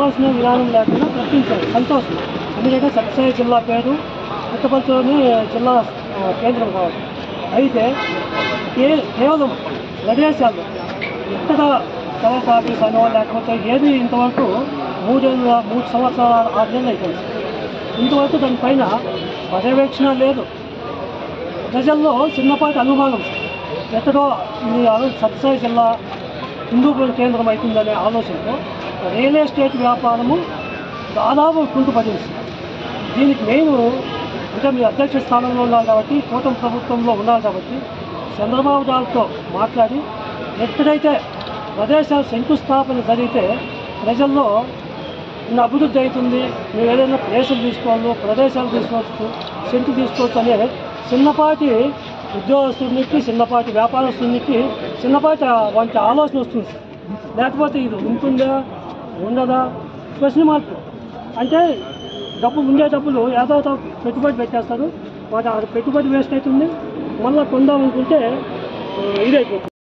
ఆలోచన విధానం లేకుండా ప్రకటించారు. సంతోషం. ఎందుకంటే సత్యసాయి జిల్లా పేరు పుట్టపర్తిలోని జిల్లా కేంద్రం కావాలి. అయితే కేవలం ప్రదేశాలు ఎక్కడ కలెక్టర్ ఆఫీస్ అనో లేకపోతే ఏది ఇంతవరకు 3 సంవత్సరాలు 6 నెలలు అయిపోయింది. ఇంతవరకు దానిపైన పర్యవేక్షణ లేదు. ప్రజల్లో చిన్నపాటి అనుమానం ఎక్కడో ఈ సత్యసాయి జిల్లా హిందూపురం కేంద్రం అవుతుందనే ఆలోచనతో రియల్ ఎస్టేట్ వ్యాపారము దాదాపు కుంటుపడింది. దీనికి మెయిన్ అంటే మీరు అధ్యక్ష స్థానంలో ఉన్నారు కాబట్టి, కూటమి ప్రభుత్వంలో ఉన్నారు కాబట్టి చంద్రబాబు గారితో మాట్లాడి ఎక్కడైతే ప్రదేశాలు శంకుస్థాపన జరిగితే ప్రజల్లో అభివృద్ధి అవుతుంది, మీరు ఏదైనా ప్లేసులు తీసుకోవాలి, ప్రదేశాలు తీసుకోవచ్చు, సెంటు తీసుకోవచ్చు అనే చిన్నపాటి ఉద్యోగస్తునికి, చిన్నపాటి వ్యాపారస్తునికి చిన్నపాటి వంటి ఆలోచన వస్తుంది. లేకపోతే ఇది ఉంటుందా ఉండదా ప్రశ్న మార్పు. అంటే ఉండే డబ్బులు ఏదో పెట్టుబడి పెట్టేస్తారు, వాటి పెట్టుబడి వేస్ట్ అవుతుంది, మళ్ళీ కొందామనుకుంటే ఇదైపోతుంది.